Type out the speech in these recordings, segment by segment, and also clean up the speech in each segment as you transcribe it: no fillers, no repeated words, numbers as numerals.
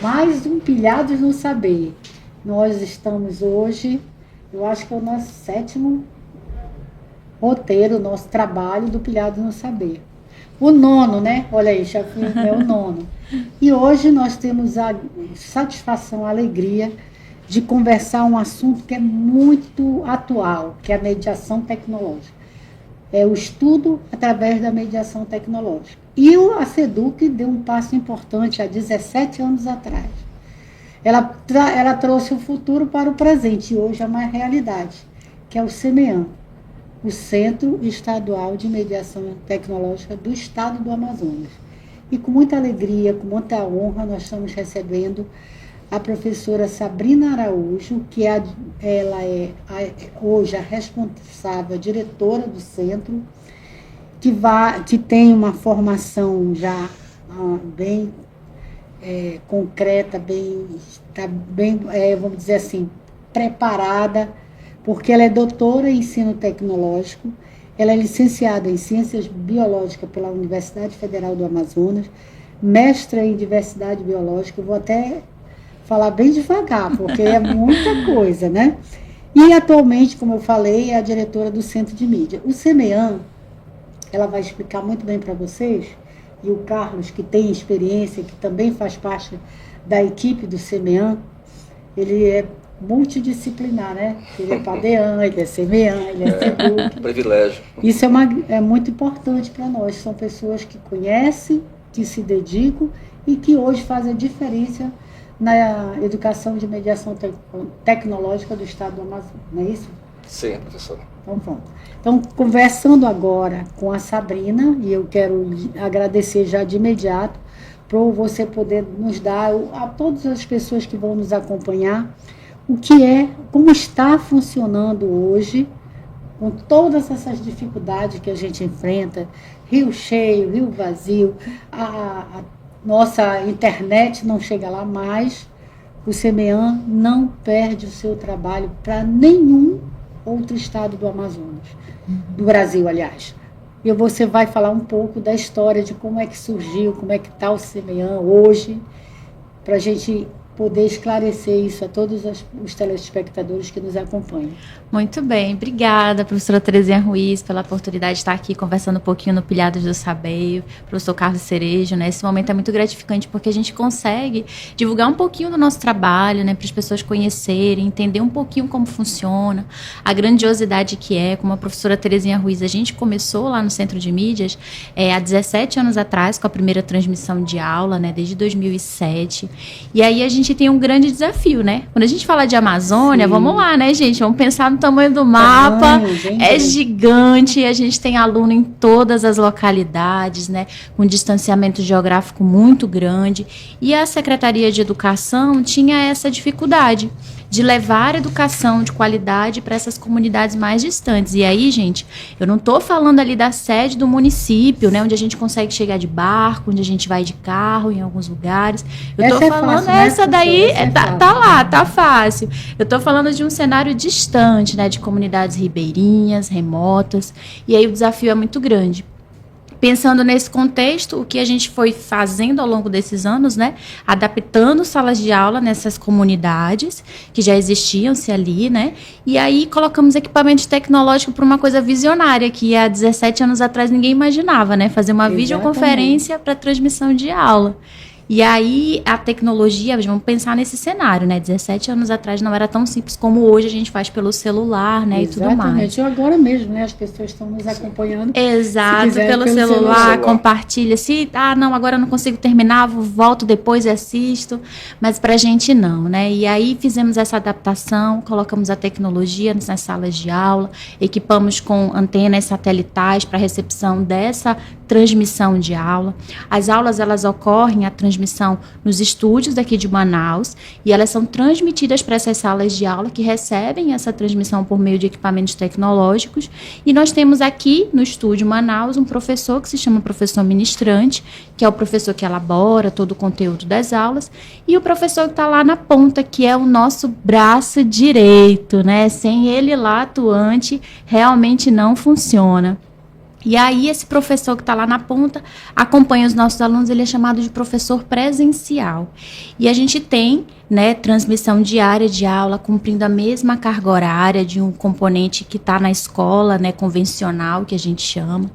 Mais um Pilhados no Saber. Nós estamos hoje, eu acho que é o nosso 7º roteiro, nosso trabalho do Pilhados no Saber. O 9º, né? Olha aí, já fui, é o 9º. E hoje nós temos a satisfação, a alegria de conversar um assunto que é muito atual, que é a mediação tecnológica. É o estudo através da mediação tecnológica. E a SEDUC deu um passo importante há 17 anos atrás. Ela trouxe o futuro para o presente e hoje é uma realidade, que é o CEMEAM, o Centro Estadual de Mediação Tecnológica do Estado do Amazonas. E com muita alegria, com muita honra, nós estamos recebendo a professora Sabrina Araújo, que ela é hoje a responsável, a diretora do centro, que tem uma formação já bem concreta, está bem, vamos dizer assim, preparada, porque ela é doutora em ensino tecnológico, ela é licenciada em Ciências Biológicas pela Universidade Federal do Amazonas, mestra em Diversidade Biológica, eu vou até falar bem devagar, porque é muita coisa, né? E atualmente, como eu falei, é a diretora do Centro de Mídia. O CEMEAM, ela vai explicar muito bem para vocês, e o Carlos, que tem experiência, que também faz parte da equipe do CEMEAM, ele é multidisciplinar, né? Ele é PADEAN, ele é CEMEAM, ele é SEDUC. Privilégio. Isso é muito importante para nós. São pessoas que conhecem, que se dedicam e que hoje fazem a diferença na educação de mediação tecnológica do Estado do Amazonas. Não é isso? Sim, professora. Então, pronto. Então, conversando agora com a Sabrina, e eu quero agradecer já de imediato por você poder nos dar, a todas as pessoas que vão nos acompanhar, como está funcionando hoje, com todas essas dificuldades que a gente enfrenta, rio cheio, rio vazio, a nossa internet não chega lá mais, o CEMEAM não perde o seu trabalho para nenhum outro estado do Amazonas, do Brasil, aliás. E você vai falar um pouco da história de como é que surgiu, como é que está o CEMEAM hoje, para a gente poder esclarecer isso a todos os telespectadores que nos acompanham. Muito bem, obrigada, professora Terezinha Ruiz, pela oportunidade de estar aqui conversando um pouquinho no Pilhados do Saber, professor Carlos Cerejo, né? Esse momento é muito gratificante porque a gente consegue divulgar um pouquinho do nosso trabalho, né? Para as pessoas conhecerem, entender um pouquinho como funciona, a grandiosidade que é, como a professora Terezinha Ruiz, a gente começou lá no Centro de Mídias há 17 anos atrás com a primeira transmissão de aula, né? Desde 2007, e aí a gente tem um grande desafio, né? Quando a gente fala de Amazônia, sim, vamos lá, né, gente? Vamos pensar no tamanho do mapa, é gigante, a gente tem aluno em todas as localidades, né? Com distanciamento geográfico muito grande, e a Secretaria de Educação tinha essa dificuldade de levar educação de qualidade para essas comunidades mais distantes. E aí, gente, eu não estou falando ali da sede do município, né, onde a gente consegue chegar de barco, onde a gente vai de carro em alguns lugares. Eu estou falando, fácil, essa né, daí, tá lá, tá fácil. Eu estou falando de um cenário distante, né, de comunidades ribeirinhas, remotas, e aí o desafio é muito grande. Pensando nesse contexto, o que a gente foi fazendo ao longo desses anos, né? Adaptando salas de aula nessas comunidades que já existiam-se ali, né? E aí colocamos equipamento tecnológico para uma coisa visionária que há 17 anos atrás ninguém imaginava, né? Fazer uma videoconferência para transmissão de aula. E aí, a tecnologia, vamos pensar nesse cenário, né? 17 anos atrás não era tão simples como hoje a gente faz pelo celular, né? Exatamente. E tudo mais. Exatamente, agora mesmo, né? As pessoas estão nos acompanhando. Exato, pelo celular, compartilha. Não, agora eu não consigo terminar, volto depois e assisto. Mas pra gente não, né? E aí fizemos essa adaptação, colocamos a tecnologia nas salas de aula, equipamos com antenas satelitais para recepção dessa transmissão de aula. As aulas, elas ocorrem, a transmissão nos estúdios daqui de Manaus, e elas são transmitidas para essas salas de aula que recebem essa transmissão por meio de equipamentos tecnológicos, e nós temos aqui no estúdio Manaus um professor que se chama professor ministrante, que é o professor que elabora todo o conteúdo das aulas, e o professor que está lá na ponta, que é o nosso braço direito, né? Sem ele lá atuante, realmente não funciona. E aí, esse professor que está lá na ponta acompanha os nossos alunos, ele é chamado de professor presencial. E a gente tem, né, transmissão diária de aula, cumprindo a mesma carga horária de um componente que está na escola, né, convencional, que a gente chama.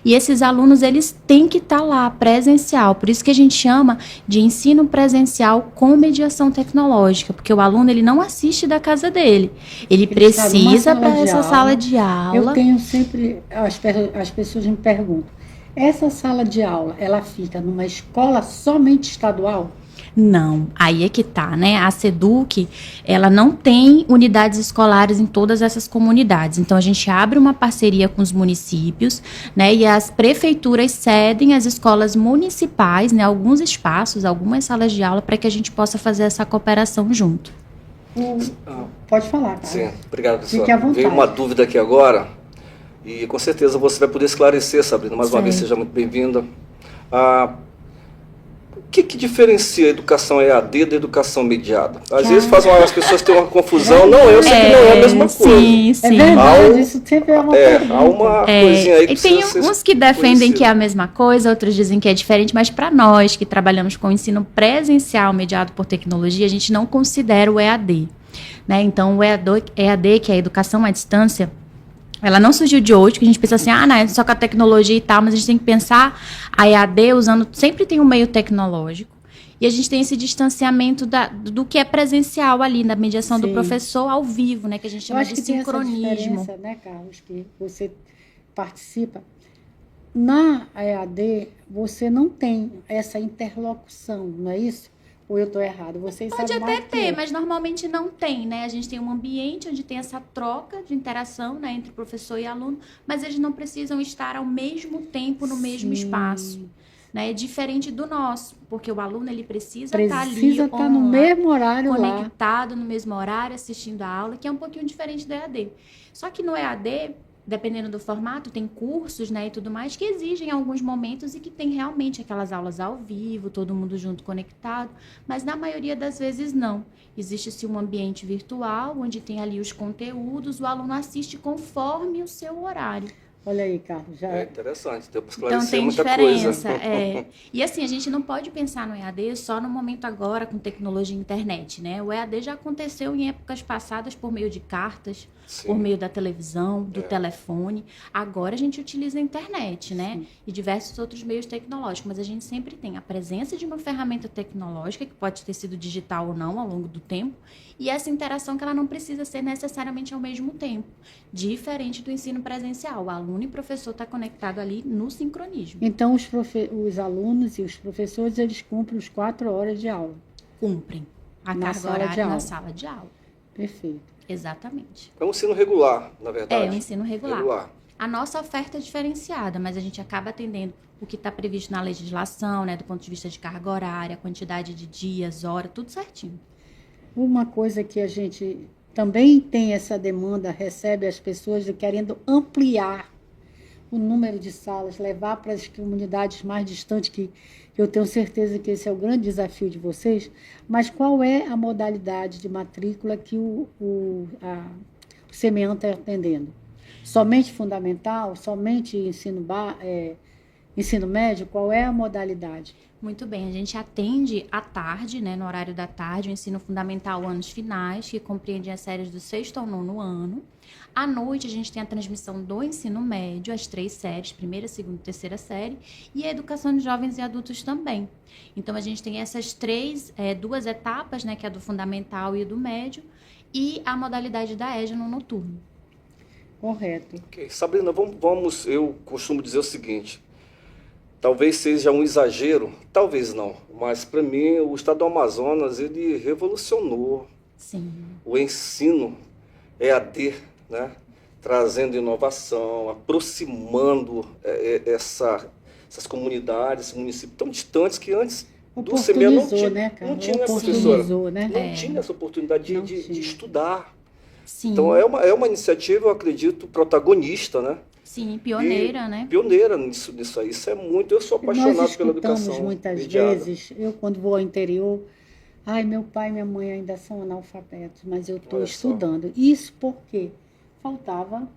E esses alunos, eles têm que estar lá, presencial. Por isso que a gente chama de ensino presencial com mediação tecnológica, porque o aluno, ele não assiste da casa dele. Ele precisa para essa sala de aula. Eu tenho sempre, as pessoas me perguntam, essa sala de aula, ela fica numa escola somente estadual? Não, aí é que tá, né? A SEDUC, ela não tem unidades escolares em todas essas comunidades. Então, a gente abre uma parceria com os municípios, né? E as prefeituras cedem às escolas municipais, né? Alguns espaços, algumas salas de aula, para que a gente possa fazer essa cooperação junto. Pode falar, cara. Sim, obrigado, professor. Fique à vontade. Veio uma dúvida aqui agora, e com certeza você vai poder esclarecer, Sabrina. Mais uma vez, seja muito bem-vinda. O que diferencia a educação EAD da educação mediada? Às vezes as pessoas têm uma confusão. Não, eu sei que não é a mesma coisa. Sim, sim. É verdade, isso sempre é uma pergunta. Há uma coisinha aí que e tem uns que defendem que é a mesma coisa, outros dizem que é diferente, mas para nós que trabalhamos com ensino presencial mediado por tecnologia, a gente não considera o EAD. Né? Então, o EAD, que é a educação à distância, ela não surgiu de hoje, que a gente pensa assim, não, é só com a tecnologia e tal, mas a gente tem que pensar a EAD usando, sempre tem um meio tecnológico, e a gente tem esse distanciamento do que é presencial ali, da mediação Sim. do professor ao vivo, né, que a gente chama de sincronismo. Tem essa diferença, né, Carlos, que você participa. Na EAD, você não tem essa interlocução, não é isso? Ou eu estou errado? Vocês Pode sabem até mais ter, mas normalmente não tem, né? A gente tem um ambiente onde tem essa troca de interação, né, entre professor e aluno, mas eles não precisam estar ao mesmo tempo no mesmo espaço. Né? É diferente do nosso, porque o aluno ele precisa estar ali, precisa estar no mesmo horário conectado no mesmo horário, assistindo a aula, que é um pouquinho diferente do EAD. Só que no EAD, dependendo do formato, tem cursos, né, e tudo mais, que exigem alguns momentos e que tem realmente aquelas aulas ao vivo, todo mundo junto conectado, mas na maioria das vezes não. Existe-se um ambiente virtual, onde tem ali os conteúdos, o aluno assiste conforme o seu horário. Olha aí, Carlos. Já... É interessante, deu para esclarecer então tem muita diferença, coisa. E assim, a gente não pode pensar no EAD só no momento agora com tecnologia e internet, né? O EAD já aconteceu em épocas passadas por meio de cartas, Sim. por meio da televisão, do telefone. Agora a gente utiliza a internet, né? Sim. E diversos outros meios tecnológicos, mas a gente sempre tem a presença de uma ferramenta tecnológica, que pode ter sido digital ou não ao longo do tempo, e essa interação que ela não precisa ser necessariamente ao mesmo tempo, diferente do ensino presencial. O aluno e o professor estão conectados ali no sincronismo. Então, os alunos e os professores, eles cumprem as 4 horas de aula? Cumprem a carga horária na sala de aula. Perfeito. Exatamente. É um ensino regular, na verdade. É um ensino regular. A nossa oferta é diferenciada, mas a gente acaba atendendo o que está previsto na legislação, né, do ponto de vista de carga horária, quantidade de dias, hora, tudo certinho. Uma coisa que a gente também tem essa demanda, recebe as pessoas querendo ampliar o número de salas, levar para as comunidades mais distantes, que eu tenho certeza que esse é o grande desafio de vocês, mas qual é a modalidade de matrícula que o SEMEAN está atendendo? Somente fundamental? Somente ensino médio? Qual é a modalidade? Muito bem, a gente atende à tarde, né, no horário da tarde, o ensino fundamental anos finais, que compreende as séries do 6º ao 9º ano. À noite, a gente tem a transmissão do ensino médio, as 3 séries, primeira, segunda e terceira série, e a educação de jovens e adultos também. Então, a gente tem essas 2 etapas, né, que é a do fundamental e do médio, e a modalidade da EJA no noturno. Correto. Okay. Sabrina, eu costumo dizer o seguinte, talvez seja um exagero, talvez não, mas para mim o estado do Amazonas, ele revolucionou. Sim. O ensino EAD, né? Trazendo inovação, aproximando essas comunidades, esses municípios tão distantes que antes do SEMEAN não tinha, né, não tinha, né, professora? Né? Não tinha essa oportunidade de estudar. Sim. Então é uma iniciativa, eu acredito, protagonista, né? Sim, pioneira, né? Pioneira nisso aí. Isso é muito. Eu sou apaixonado pela educação. Muitas mediada. vezes, eu quando vou ao interior, meu pai e minha mãe ainda são analfabetos, mas eu estou estudando. Isso porque faltava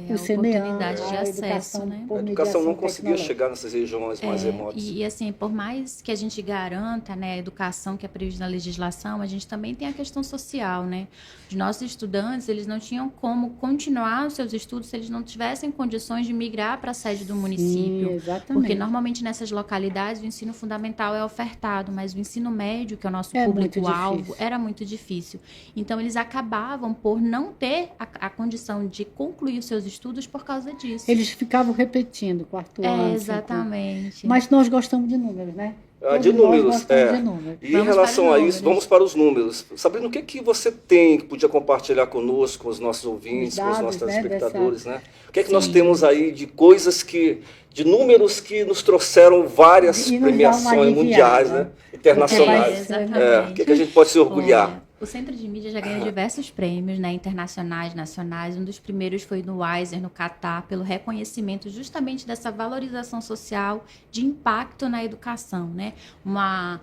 o CMEA, oportunidade de a acesso, educação né? por A educação não conseguia tecnológica. chegar nessas regiões mais remotas. E assim, por mais que a gente garanta, né, a educação que é prevista na legislação, a gente também tem a questão social, né? Os nossos estudantes, eles não tinham como continuar os seus estudos se eles não tivessem condições de migrar para a sede do município. Sim, exatamente. Porque normalmente nessas localidades o ensino fundamental é ofertado, mas o ensino médio, que é o nosso É muito público-alvo, difícil. era muito difícil. Então eles acabavam por não ter a condição de concluir os seus estudos por causa disso. Eles ficavam repetindo quarto ano. Exatamente. Mas nós gostamos de números, né? De Todos nós números, gostamos de números. E em Vamos relação para os a isso, números. vamos para os números. Sabrina, o que que você tem que podia compartilhar conosco, com os nossos ouvintes, Os com os dados, nossos né, telespectadores, né? O que é que Sim. nós temos aí de coisas de números que nos trouxeram várias E nos dá uma premiações aliviada. mundiais, né? Internacionais. Exatamente. O que é que a gente pode se orgulhar? Olha, o Centro de Mídia já ganhou diversos prêmios, né, internacionais, nacionais. Um dos primeiros foi no Weiser, no Catar, pelo reconhecimento justamente dessa valorização social de impacto na educação, né? Uma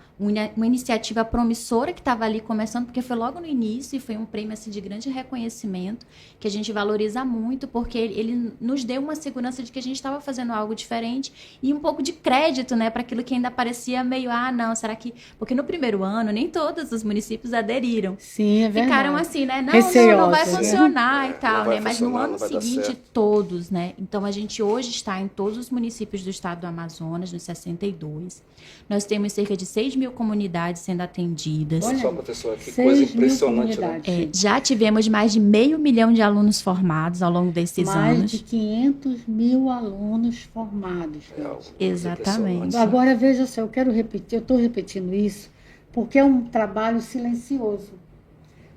iniciativa promissora que estava ali começando, porque foi logo no início e foi um prêmio assim, de grande reconhecimento, que a gente valoriza muito, porque ele nos deu uma segurança de que a gente estava fazendo algo diferente e um pouco de crédito, né, para aquilo que ainda parecia meio, não, será que... Porque no primeiro ano, nem todos os municípios aderiram. Sim, é verdade. Ficaram assim, né? Não vai Receosos, né? funcionar e tal, Não vai né? Mas no funcionar, ano não vai dar seguinte, certo. todos, né? Então, a gente hoje está em todos os municípios do estado do Amazonas, nos 62. Nós temos cerca de 6 mil comunidades sendo atendidas. Olha, Só, professor, que 6 coisa mil impressionante, né? comunidades. Já tivemos mais de 500 mil de alunos formados ao longo desses Mais anos. de 500 mil alunos formados. É algo Exatamente. impressionante. Agora, veja só, eu quero repetir, eu estou repetindo isso, porque é um trabalho silencioso.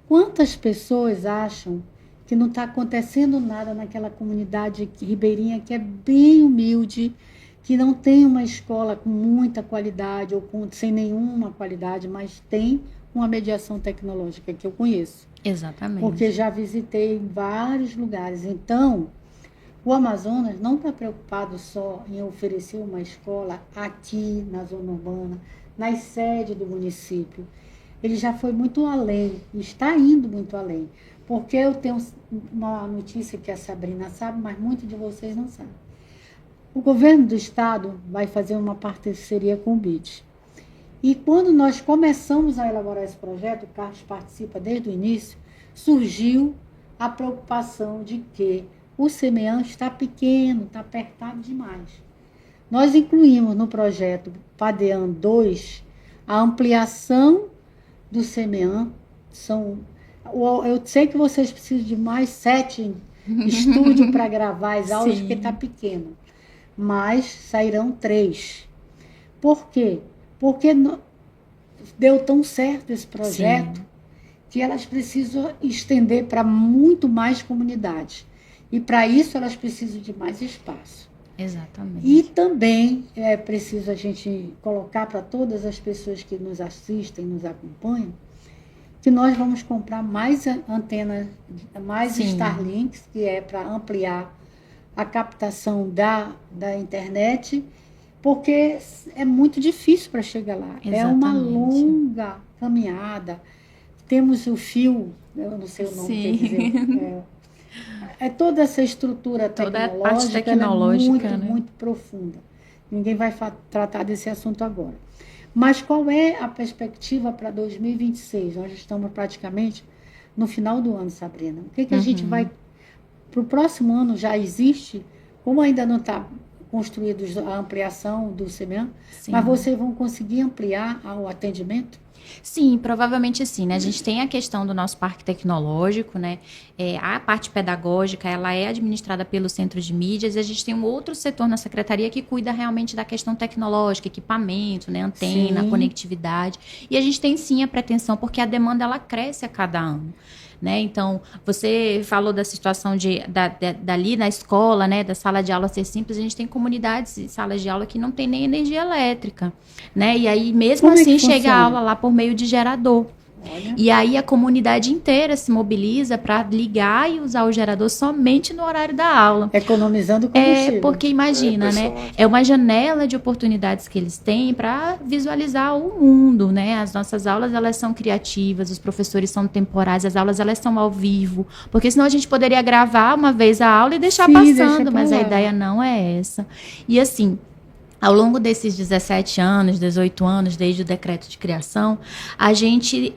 Quantas pessoas acham que não está acontecendo nada naquela comunidade ribeirinha que é bem humilde, que não tem uma escola com muita qualidade ou sem nenhuma qualidade, mas tem uma mediação tecnológica que eu conheço? Exatamente. Porque já visitei em vários lugares. Então, o Amazonas não está preocupado só em oferecer uma escola aqui na zona urbana, nas sedes do município. Ele já foi muito além, está indo muito além. Porque eu tenho uma notícia que a Sabrina sabe, mas muitos de vocês não sabem. O governo do estado vai fazer uma parceria com o BID. E quando nós começamos a elaborar esse projeto, o Carlos participa desde o início, surgiu a preocupação de que o CMEA está pequeno, está apertado demais. Nós incluímos no projeto PADEAN 2 a ampliação do CMEA. Eu sei que vocês precisam de mais 7 estúdios para gravar as aulas, Sim. porque está pequeno. Mas sairão 3. Por quê? Porque deu tão certo esse projeto Sim. que elas precisam estender para muito mais comunidades. E para isso elas precisam de mais espaço. Exatamente. E também é preciso a gente colocar para todas as pessoas que nos assistem, nos acompanham, que nós vamos comprar mais antenas, mais Sim. Starlinks, que é para ampliar a captação da internet, porque é muito difícil para chegar lá. É uma Exatamente. longa caminhada. Temos o fio, eu não sei o nome, Sim. quer dizer, toda essa estrutura Toda a tecnológica, parte tecnológica, ela é muito, né? muito profunda. Ninguém vai tratar desse assunto agora. Mas qual é a perspectiva para 2026? Nós estamos praticamente no final do ano, Sabrina. O que a gente vai... Para o próximo ano já existe, como ainda não está construído a ampliação do CMEA, Sim. mas vocês vão conseguir ampliar o atendimento? Sim, provavelmente sim, né? A gente tem a questão do nosso parque tecnológico, né? A parte pedagógica, ela é administrada pelo Centro de Mídias e a gente tem um outro setor na secretaria que cuida realmente da questão tecnológica, equipamento, né? Antena, Sim. Conectividade. E a gente tem sim a pretensão, porque a demanda, ela cresce a cada ano. Né? Então, você falou da situação dali na escola, né? Da sala de aula ser simples, a gente tem comunidades e salas de aula que não tem nem energia elétrica, né? E aí, mesmo Como é que assim, chega funciona? a aula lá por meio de gerador. Olha. E aí a comunidade inteira se mobiliza para ligar e usar o gerador somente no horário da aula. Economizando combustível. Porque imagina, né? impressionante. É uma janela de oportunidades que eles têm para visualizar o mundo, né? As nossas aulas, elas são criativas, os professores são temporais, as aulas, elas são ao vivo. Porque senão a gente poderia gravar uma vez a aula e deixar Sim, passando, deixa pra mas a lá. ideia não é essa. E assim, ao longo desses 17 anos, 18 anos, desde o decreto de criação, a gente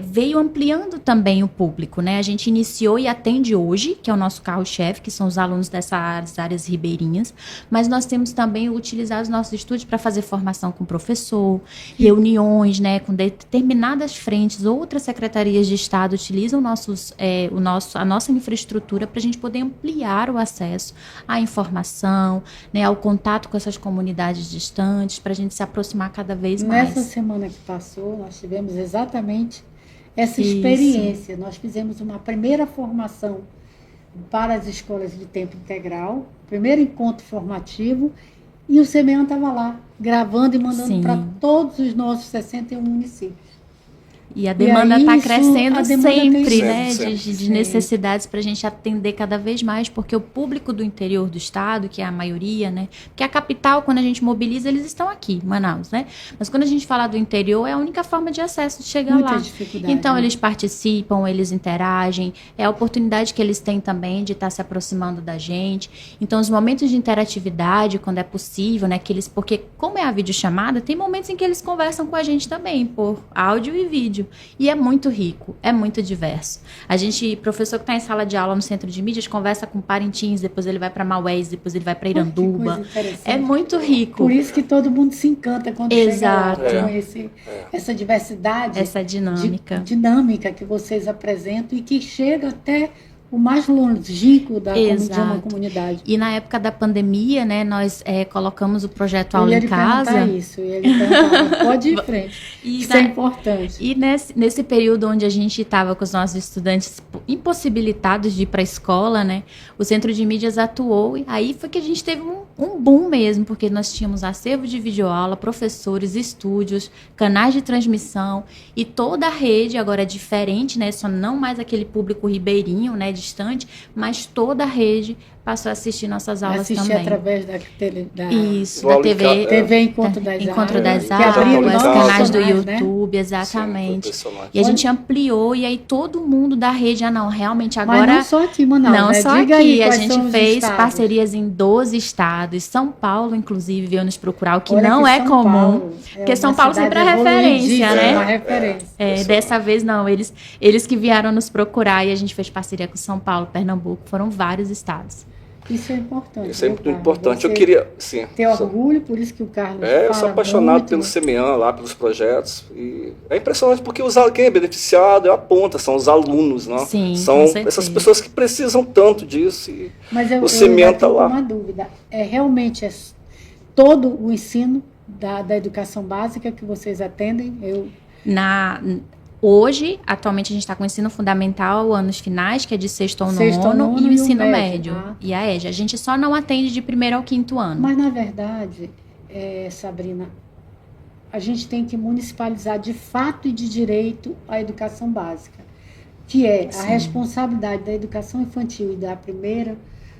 veio ampliando também o público, né? A gente iniciou e atende hoje, que é o nosso carro-chefe, que são os alunos dessas áreas ribeirinhas, mas nós temos também utilizado os nossos estúdios para fazer formação com o professor, reuniões, né, com determinadas frentes. Outras secretarias de Estado utilizam a nossa infraestrutura para a gente poder ampliar o acesso à informação, né, ao contato com essas comunidades distantes, para a gente se aproximar cada vez mais. Nessa semana que passou, nós tivemos exatamente essa Isso. experiência. Nós fizemos uma primeira formação para as escolas de tempo integral, primeiro encontro formativo, e o CEMEAN estava lá, gravando e mandando Sim. para todos os nossos 61 municípios. E a demanda aí está isso- crescendo a demanda sempre, tem- né? Sempre, De sempre. necessidades para a gente atender cada vez mais, porque o público do interior do estado, que é a maioria, né? Porque a capital, quando a gente mobiliza, eles estão aqui, Manaus, né? Mas quando a gente fala do interior, é a única forma de acesso de chegar Muita lá. dificuldade. Então, né? eles participam, eles interagem, é a oportunidade que eles têm também de estar se aproximando da gente. Então, os momentos de interatividade, quando é possível, né, porque como é a videochamada, tem momentos em que eles conversam com a gente também, por áudio e vídeo. E é muito rico, é muito diverso. A gente, professor que está em sala de aula no centro de mídias, conversa com Parintins, depois ele vai para Maués, depois ele vai para Que Iranduba. coisa interessante. É muito rico. Por isso que todo mundo se encanta quando Exato. chega lá, conhecer essa diversidade, Essa dinâmica. dinâmica que vocês apresentam e que chega até o mais longínquo de uma Exato. comunidade. E na época da pandemia, né, nós colocamos o projeto Aula Eu ia em lhe Casa. perguntar isso, eu ia lhe perguntar, pode ir em frente, E isso na- é importante. E nesse período onde a gente estava com os nossos estudantes impossibilitados de ir para a escola, né, o Centro de Mídias atuou e aí foi que a gente teve um boom mesmo, porque nós tínhamos acervo de videoaula, professores, estúdios, canais de transmissão e toda a rede agora é diferente, né, só não mais aquele público ribeirinho, né, distante, mas toda a rede passou a assistir nossas aulas Assistir também. através da Isso, Do da Aula em TV, TV Encontro das Encontro Águas, das que abriu Águas, novos canais do canais, né? YouTube, Sim, exatamente. impressionante. E a gente ampliou, e aí todo mundo da rede, não, realmente Mas agora... não só aqui em Manaus, Não né? só Diga aqui, aí a quais gente são os fez estados. parcerias em 12 estados. São Paulo, inclusive, veio nos procurar, o que Olha não que é São comum. Paulo Porque uma São Paulo cidade sempre é referência, evoluidíssima, né? Uma referência. Dessa vez não, eles que vieram nos procurar e a gente fez parceria com São Paulo, Pernambuco, foram vários estados. Isso é importante. Isso é viu, muito Carlos? importante. Eu Você queria, sim. ter orgulho, por isso que o Carlos Eu sou fala apaixonado muito, pelo né? CEMEAN lá, pelos projetos. E é impressionante porque quem é beneficiado é a ponta, são os alunos, né? Sim, São com certeza. essas pessoas que precisam tanto disso. E Mas eu o CEMEAN ainda tá tenho lá. uma dúvida. Realmente é todo o ensino da educação básica que vocês atendem? Hoje, atualmente, a gente está com o ensino fundamental, anos finais, que é de sexto ao Sexto ao nono, nono e o e o ensino médio. médio. Ah. E a EJA. A gente só não atende de primeiro ao quinto ano. Mas, na verdade, Sabrina, a gente tem que municipalizar de fato e de direito a educação básica, que é a Sim. responsabilidade da educação infantil e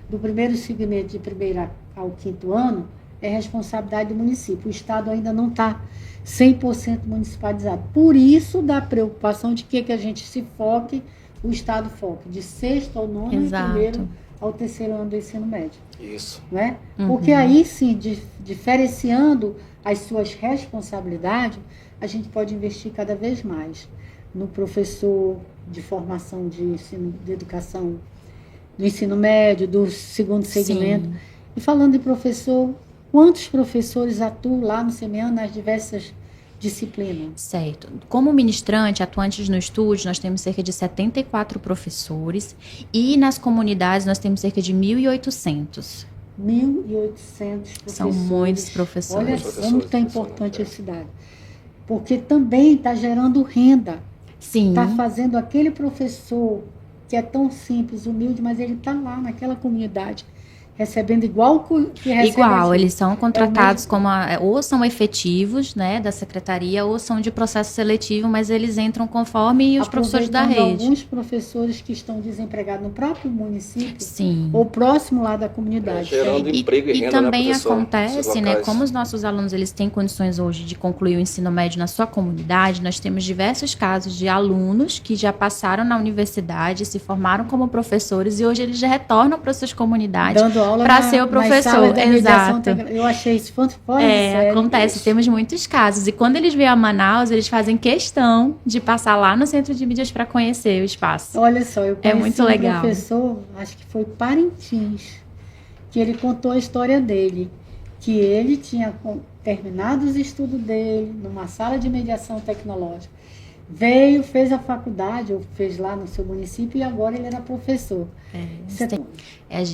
do primeiro segmento de primeiro ao quinto ano, é responsabilidade do município. O Estado ainda não está 100% municipalizado. Por isso, dá preocupação de que a gente se foque, o Estado foque de sexto ao nono Exato. e primeiro ao terceiro ano do ensino médio. Isso. Né? Uhum. Porque aí sim, diferenciando as suas responsabilidades, a gente pode investir cada vez mais no professor de formação de ensino, de educação do ensino médio, do segundo segmento. Sim. E falando de professor, quantos professores atuam lá no CEMEAN nas diversas disciplinas? Certo. Como ministrante, atuantes no estúdio, nós temos cerca de 74 professores e nas comunidades nós temos cerca de 1.800. 1.800 professores. São muitos professores. Olha Professores, como está professores, importante a cidade. Porque também está gerando renda. Sim. Está fazendo aquele professor que é tão simples, humilde, mas ele está lá naquela comunidade, recebendo igual que recebe Igual, a gente. eles são contratados como ou são efetivos, né, da secretaria, ou são de processo seletivo, mas eles entram conforme os professores da rede. Alguns professores que estão desempregados no próprio município, Sim. ou próximo lá da comunidade. Gerando emprego e renda, e também né, professor, acontece, né, como os nossos alunos eles têm condições hoje de concluir o ensino médio na sua comunidade, nós temos diversos casos de alunos que já passaram na universidade, se formaram como professores e hoje eles já retornam para suas comunidades para ser o professor. Exato. Eu achei isso fora acontece, temos muitos casos. E quando eles vêm a Manaus, eles fazem questão de passar lá no centro de mídias para conhecer o espaço. Olha só, eu conheci muito legal. Um professor, acho que foi Parintins, que ele contou a história dele, que ele tinha terminado os estudos dele numa sala de mediação tecnológica. Veio, fez a faculdade, ou fez lá no seu município, e agora ele era professor.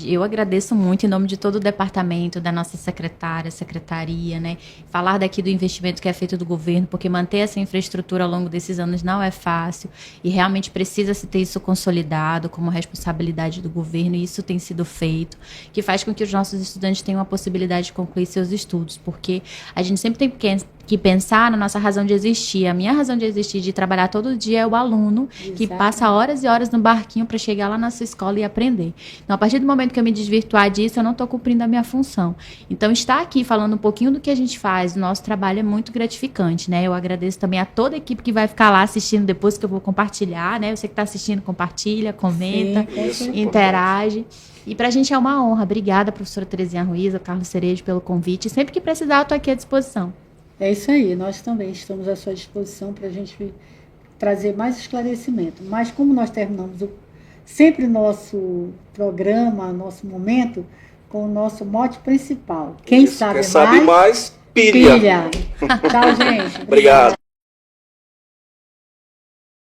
Eu agradeço muito em nome de todo o departamento, da nossa secretaria, né? Falar daqui do investimento que é feito do governo, porque manter essa infraestrutura ao longo desses anos não é fácil e realmente precisa se ter isso consolidado como responsabilidade do governo, e isso tem sido feito, que faz com que os nossos estudantes tenham a possibilidade de concluir seus estudos, porque a gente sempre tem que pensar na nossa razão de existir. A minha razão de existir, de trabalhar todo dia, é o aluno que passa horas e horas no barquinho para chegar lá na sua escola e aprender. Então, a partir do momento que eu me desvirtuar disso, eu não estou cumprindo a minha função. Então, estar aqui falando um pouquinho do que a gente faz, o nosso trabalho é muito gratificante, né? Eu agradeço também a toda a equipe que vai ficar lá assistindo depois, que eu vou compartilhar, né? Você que está assistindo, compartilha, comenta, interage. E para a gente é uma honra. Obrigada, professora Terezinha Ruiz, ao Carlos Cerejo, pelo convite. Sempre que precisar, eu estou aqui à disposição. É isso aí, nós também estamos à sua disposição para a gente trazer mais esclarecimento. Mas como nós terminamos sempre nosso programa, nosso momento, com o nosso mote principal. Quem sabe mais, pilha. Tchau, gente. Obrigado.